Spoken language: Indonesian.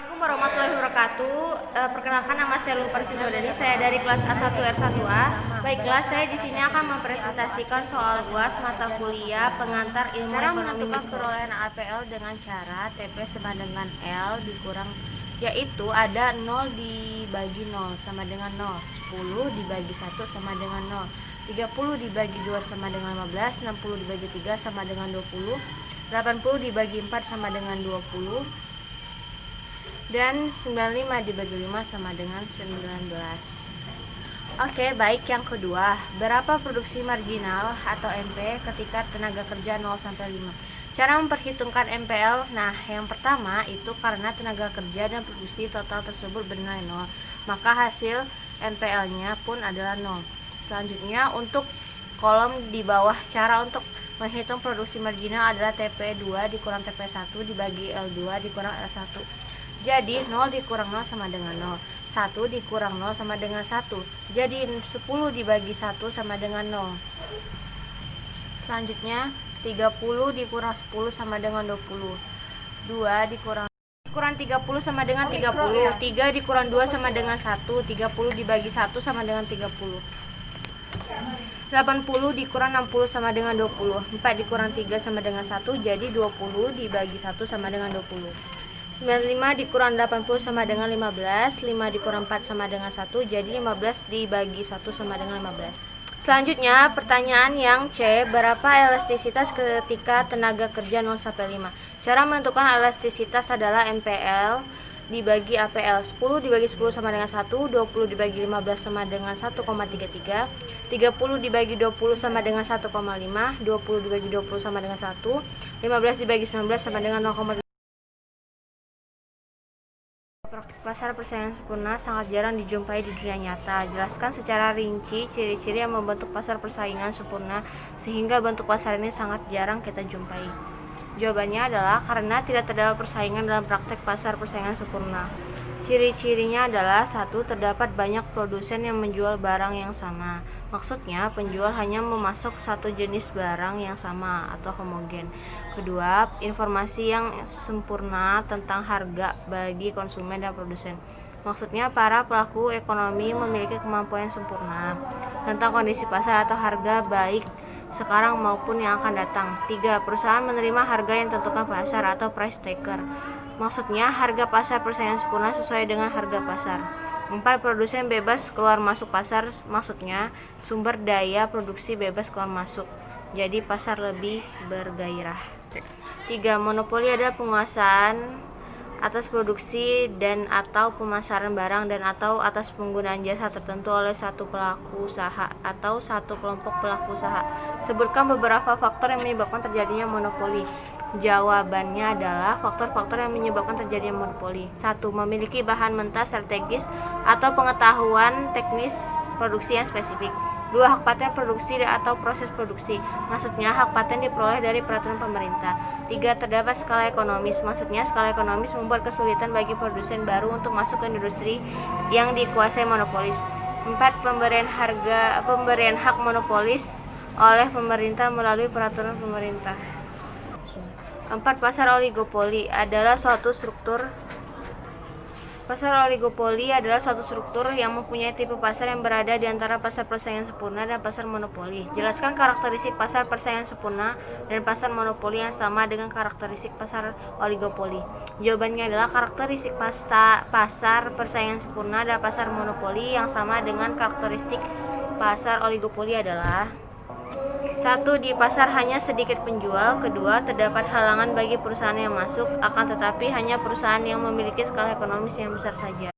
Assalamualaikum warahmatullahi wabarakatuh. Perkenalkan, nama saya Lupa Sinodani. Saya dari kelas A1 R1A. Baiklah, saya di sini akan mempresentasikan soal UAS mata kuliah pengantar ilmu Cara ekonomi menentukan mikro perolehan APL dengan cara TP sama dengan L dikurang, yaitu ada 0 dibagi 0 sama dengan 0, 10 dibagi 1 sama dengan 0, 30 dibagi 2 sama dengan 15, 60 dibagi 3 sama dengan 20, 80 dibagi 4 sama dengan 20, dan 95 dibagi 5 sama dengan 19. Oke, baik. Yang kedua, berapa produksi marginal atau MP ketika tenaga kerja 0 sampai 5? Cara memperhitungkan MPL. Nah, yang pertama itu karena tenaga kerja dan produksi total tersebut bernilai 0, maka hasil MPL-nya pun adalah 0. Selanjutnya, untuk kolom di bawah, cara untuk menghitung produksi marginal adalah TP2 dikurang TP1 dibagi L2 dikurang L1. Jadi 0 dikurang 0 sama dengan 0, 1 dikurang 0 sama dengan 1. Jadi 10 dibagi 1 sama dengan 0. Selanjutnya 30 dikurang 10 sama dengan 20. 2 dikurang 30 sama dengan 30. 3 dikurang 2 sama dengan 1. 30 dibagi 1 sama dengan 30. 80 dikurang 60 sama dengan 20. 4 dikurang 3 sama dengan 1. Jadi 20 dibagi 1 sama dengan 20. 95 dikurang 80 sama dengan 15. 5 dikurang 4 sama dengan 1. Jadi 15 dibagi 1 sama dengan 15. Selanjutnya, pertanyaan yang C, berapa elastisitas ketika tenaga kerja 0 sampai 5? Cara menentukan elastisitas adalah MPL dibagi APL. 10 dibagi 10 sama dengan 1, 20 dibagi 15 sama dengan 1,33, 30 dibagi 20 sama dengan 1,5, 20 dibagi 20 sama dengan 1, 15 dibagi 19 sama dengan 0,7. Praktik pasar persaingan sempurna sangat jarang dijumpai di dunia nyata. Jelaskan secara rinci ciri-ciri yang membentuk pasar persaingan sempurna sehingga bentuk pasar ini sangat jarang kita jumpai. Jawabannya adalah karena tidak terdapat persaingan dalam praktek pasar persaingan sempurna. Ciri-cirinya adalah: 1. Terdapat banyak produsen yang menjual barang yang sama. Maksudnya, penjual hanya memasok satu jenis barang yang sama atau homogen. Kedua, informasi yang sempurna tentang harga bagi konsumen dan produsen. Maksudnya, para pelaku ekonomi memiliki kemampuan yang sempurna tentang kondisi pasar atau harga baik sekarang maupun yang akan datang. 3. Perusahaan menerima harga yang ditentukan pasar atau price taker. Maksudnya, harga pasar persaingan sempurna sesuai dengan harga pasar. 4. Produsen bebas keluar masuk pasar. Maksudnya, sumber daya produksi bebas keluar masuk, jadi pasar lebih bergairah. 3. Monopoli adalah penguasaan atas produksi dan atau pemasaran barang dan atau atas penggunaan jasa tertentu oleh satu pelaku usaha atau satu kelompok pelaku usaha. Sebutkan beberapa faktor yang menyebabkan terjadinya monopoli. Jawabannya adalah faktor-faktor yang menyebabkan terjadinya monopoli. 1. Memiliki bahan mentah strategis atau pengetahuan teknis produksi yang spesifik. 2. Hak paten produksi atau proses produksi. Maksudnya, hak paten diperoleh dari peraturan pemerintah. 3. Terdapat skala ekonomis. Maksudnya, skala ekonomis membuat kesulitan bagi produsen baru untuk masuk ke industri yang dikuasai monopolis. 4. Pemberian hak monopolis oleh pemerintah melalui peraturan pemerintah. 4. Pasar oligopoli adalah suatu struktur yang mempunyai tipe pasar yang berada di antara pasar persaingan sempurna dan pasar monopoli. Jelaskan karakteristik pasar persaingan sempurna dan pasar monopoli yang sama dengan karakteristik pasar oligopoli. Jawabannya adalah karakteristik pasar persaingan sempurna dan pasar monopoli yang sama dengan karakteristik pasar oligopoli adalah: 1. Di pasar hanya sedikit penjual. 2. Terdapat halangan bagi perusahaan yang masuk, akan tetapi hanya perusahaan yang memiliki skala ekonomis yang besar saja.